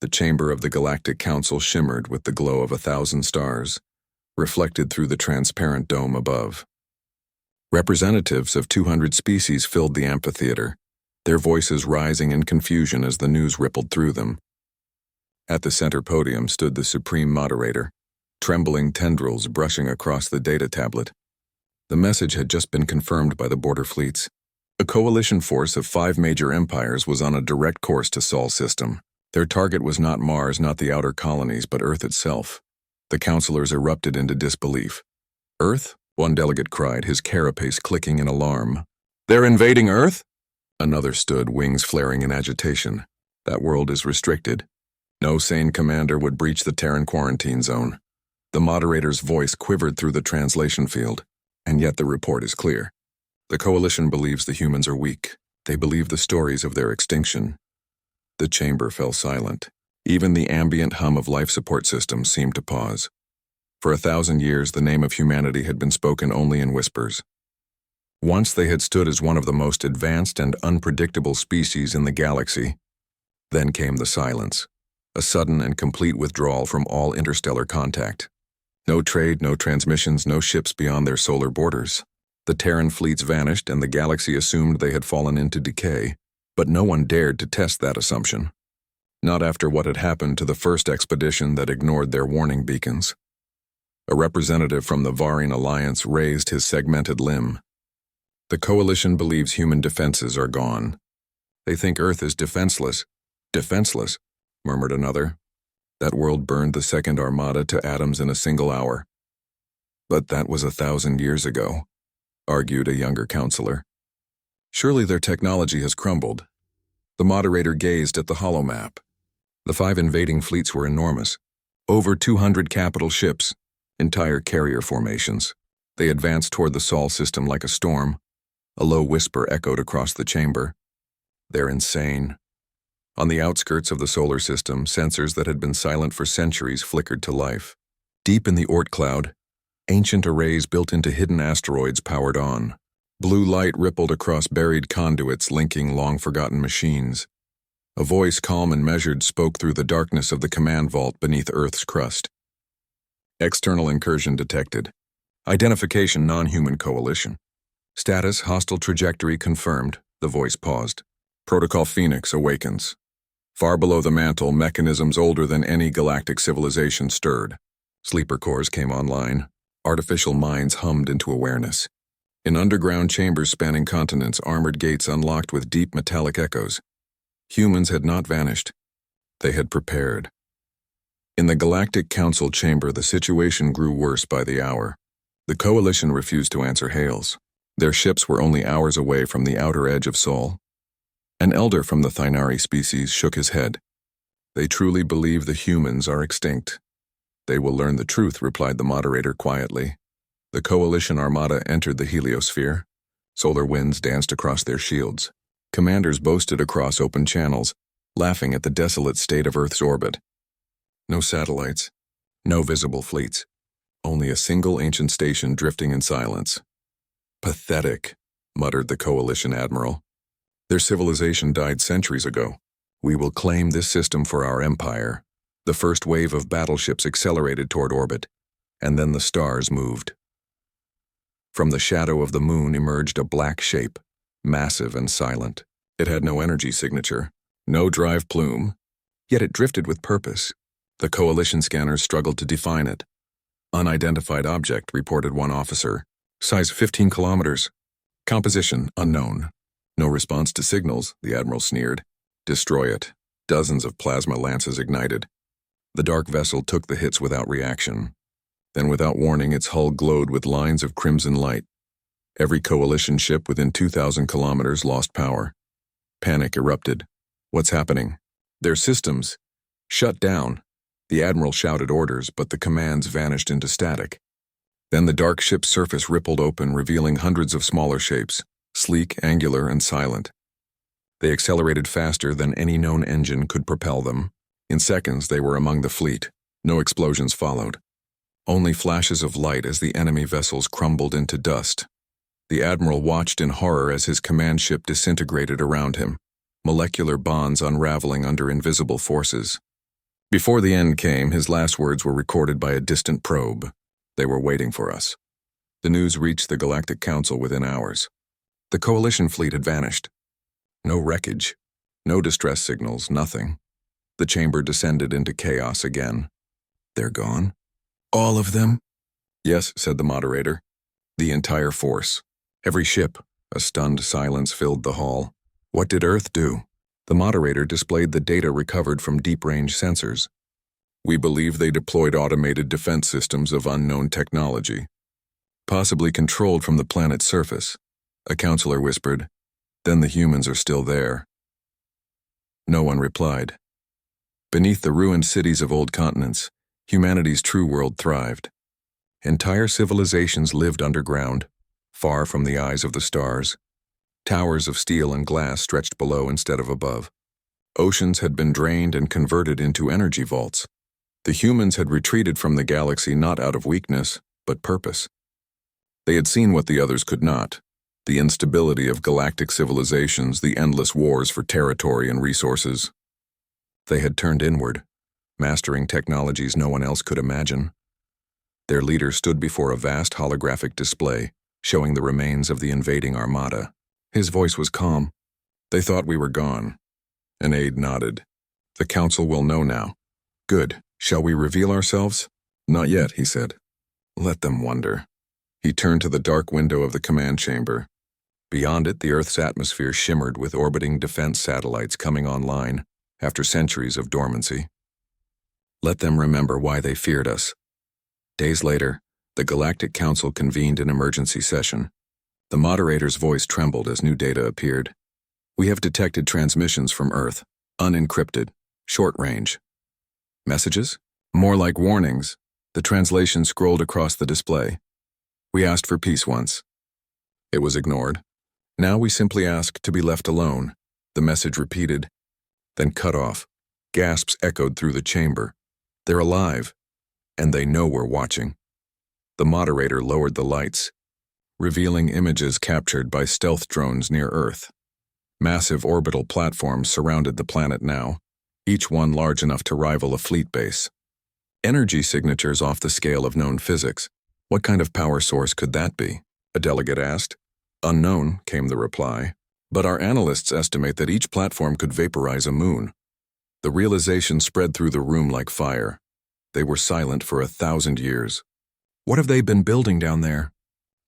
The chamber of the Galactic Council shimmered with the glow of 1,000 stars, reflected through the transparent dome above. Representatives of 200 species filled the amphitheater, their voices rising in confusion as the news rippled through them. At the center podium stood the supreme moderator, trembling tendrils brushing across the data tablet. The message had just been confirmed by the border fleets. A coalition force of 5 major empires was on a direct course to Sol system. Their target was not Mars, not the outer colonies, but Earth itself. The councilors erupted into disbelief. "Earth?" one delegate cried, his carapace clicking in alarm. "They're invading Earth?" Another stood, wings flaring in agitation. "That world is restricted. No sane commander would breach the Terran quarantine zone." The moderator's voice quivered through the translation field, and yet the report is clear. The coalition believes the humans are weak. They believe the stories of their extinction. The chamber fell silent. Even the ambient hum of life support systems seemed to pause. For 1,000 years, the name of humanity had been spoken only in whispers. Once they had stood as one of the most advanced and unpredictable species in the galaxy. Then came the silence, a sudden and complete withdrawal from all interstellar contact. No trade, no transmissions, no ships beyond their solar borders. The Terran fleets vanished and the galaxy assumed they had fallen into decay, but no one dared to test that assumption. Not after what had happened to the first expedition that ignored their warning beacons. A representative from the Varian Alliance raised his segmented limb. "The coalition believes human defenses are gone. They think Earth is defenseless." "Defenseless?" murmured another. "That world burned the Second Armada to atoms in a single hour." "But that was 1,000 years ago," argued a younger counselor. "Surely their technology has crumbled." The moderator gazed at the holomap. The 5 invading fleets were enormous. Over 200 capital ships, entire carrier formations. They advanced toward the Sol system like a storm. A low whisper echoed across the chamber. "They're insane." On the outskirts of the solar system, sensors that had been silent for centuries flickered to life. Deep in the Oort cloud, ancient arrays built into hidden asteroids powered on. Blue light rippled across buried conduits linking long-forgotten machines. A voice calm and measured spoke through the darkness of the command vault beneath Earth's crust. "External incursion detected. Identification non-human coalition. Status hostile trajectory confirmed." The voice paused. "Protocol Phoenix awakens." Far below the mantle, mechanisms older than any galactic civilization stirred. Sleeper cores came online. Artificial minds hummed into awareness. In underground chambers spanning continents, armored gates unlocked with deep metallic echoes. Humans had not vanished. They had prepared. In the Galactic Council chamber, the situation grew worse by the hour. The coalition refused to answer hails. Their ships were only hours away from the outer edge of Sol. An elder from the Thinari species shook his head. "They truly believe the humans are extinct." "They will learn the truth," replied the moderator quietly. The coalition armada entered the heliosphere. Solar winds danced across their shields. Commanders boasted across open channels, laughing at the desolate state of Earth's orbit. No satellites, no visible fleets, only a single ancient station drifting in silence. "Pathetic," muttered the coalition admiral. "Their civilization died centuries ago. We will claim this system for our empire." The first wave of battleships accelerated toward orbit, and then the stars moved. From the shadow of the moon emerged a black shape, massive and silent. It had no energy signature, no drive plume, yet it drifted with purpose. The coalition scanners struggled to define it. "Unidentified object," reported one officer. "Size 15 kilometers. Composition unknown." "No response to signals," the admiral sneered. "Destroy it." Dozens of plasma lances ignited. The dark vessel took the hits without reaction. Then, without warning, its hull glowed with lines of crimson light. Every coalition ship within 2,000 kilometers lost power. Panic erupted. "What's happening?" "Their systems shut down." The admiral shouted orders, but the commands vanished into static. Then the dark ship's surface rippled open, revealing hundreds of smaller shapes, sleek, angular, and silent. They accelerated faster than any known engine could propel them. In seconds, they were among the fleet. No explosions followed. Only flashes of light as the enemy vessels crumbled into dust. The admiral watched in horror as his command ship disintegrated around him, molecular bonds unraveling under invisible forces. Before the end came, his last words were recorded by a distant probe. They were waiting for us. The news reached the Galactic Council within hours. The Coalition fleet had vanished. No wreckage, no distress signals, nothing. The chamber descended into chaos again. They're gone? All of them? Yes, said the moderator. The entire force. Every ship. A stunned silence filled the hall. What did Earth do? The moderator displayed the data recovered from deep-range sensors. We believe they deployed automated defense systems of unknown technology, possibly controlled from the planet's surface, a counselor whispered. Then the humans are still there. No one replied. Beneath the ruined cities of old continents, humanity's true world thrived. Entire civilizations lived underground, far from the eyes of the stars. Towers of steel and glass stretched below instead of above. Oceans had been drained and converted into energy vaults. The humans had retreated from the galaxy not out of weakness, but purpose. They had seen what the others could not: the instability of galactic civilizations, the endless wars for territory and resources. They had turned inward, mastering technologies no one else could imagine. Their leader stood before a vast holographic display, showing the remains of the invading armada. His voice was calm. They thought we were gone. An aide nodded. The council will know now. Good. Shall we reveal ourselves? Not yet, he said. Let them wonder. He turned to the dark window of the command chamber. Beyond it, the Earth's atmosphere shimmered with orbiting defense satellites coming online after centuries of dormancy. Let them remember why they feared us. Days later, the Galactic Council convened an emergency session. The moderator's voice trembled as new data appeared. We have detected transmissions from Earth, unencrypted, short range. Messages? More like warnings. The translation scrolled across the display. We asked for peace once. It was ignored. Now we simply ask to be left alone. The message repeated, then cut off. Gasps echoed through the chamber. They're alive, and they know we're watching. The moderator lowered the lights, revealing images captured by stealth drones near Earth. Massive orbital platforms surrounded the planet now, each one large enough to rival a fleet base. Energy signatures off the scale of known physics. What kind of power source could that be? A delegate asked. Unknown, came the reply, but our analysts estimate that each platform could vaporize a moon. The realization spread through the room like fire. They were silent for 1,000 years. What have they been building down there?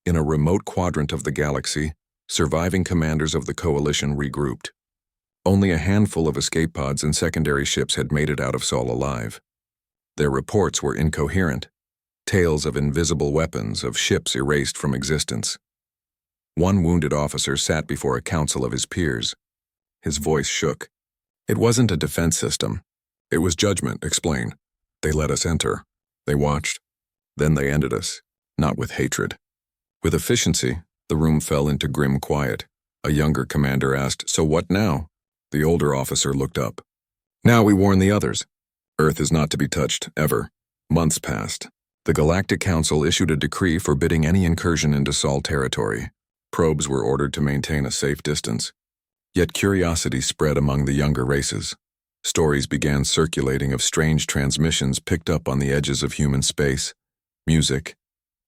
In a remote quadrant of the galaxy, surviving commanders of the Coalition regrouped. Only a handful of escape pods and secondary ships had made it out of Sol alive. Their reports were incoherent. Tales of invisible weapons, of ships erased from existence. One wounded officer sat before a council of his peers. His voice shook. It wasn't a defense system. It was judgment, explain. They let us enter. They watched. Then they ended us, not with hatred. With efficiency, the room fell into grim quiet. A younger commander asked, "So what now?" The older officer looked up. "Now we warn the others. Earth is not to be touched, ever." Months passed. The Galactic Council issued a decree forbidding any incursion into Sol territory. Probes were ordered to maintain a safe distance. Yet curiosity spread among the younger races. Stories began circulating of strange transmissions picked up on the edges of human space. Music,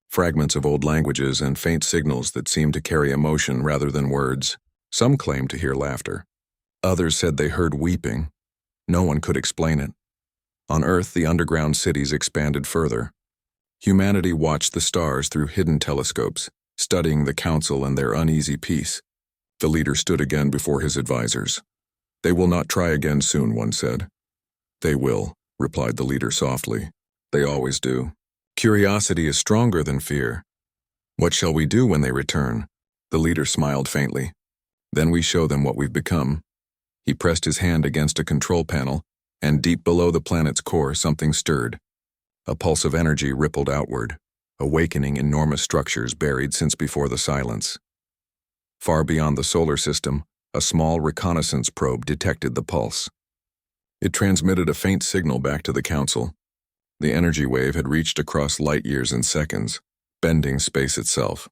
fragments of old languages, and faint signals that seemed to carry emotion rather than words. Some claimed to hear laughter. Others said they heard weeping. No one could explain it. On Earth, the underground cities expanded further. Humanity watched the stars through hidden telescopes, studying the council and their uneasy peace. The leader stood again before his advisors. "They will not try again soon," one said. "They will," replied the leader softly. "They always do. Curiosity is stronger than fear. What shall we do when they return?" The leader smiled faintly. "Then we show them what we've become." He pressed his hand against a control panel, and deep below the planet's core something stirred. A pulse of energy rippled outward, awakening enormous structures buried since before the silence. Far beyond the solar system, a small reconnaissance probe detected the pulse. It transmitted a faint signal back to the council. The energy wave had reached across light years in seconds, bending space itself.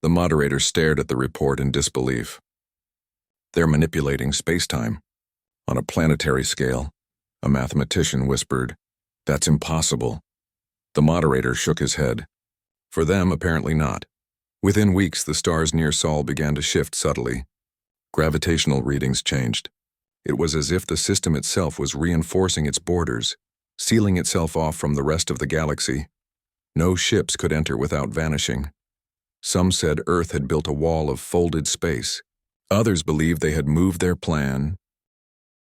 The moderator stared at the report in disbelief. They're manipulating space-time, on a planetary scale, A mathematician whispered, "That's impossible." The moderator shook his head. For them, apparently not. Within weeks, the stars near Sol began to shift subtly. Gravitational readings changed. It was as if the system itself was reinforcing its borders, sealing itself off from the rest of the galaxy. No ships could enter without vanishing. Some said Earth had built a wall of folded space. Others believed they had moved their plan,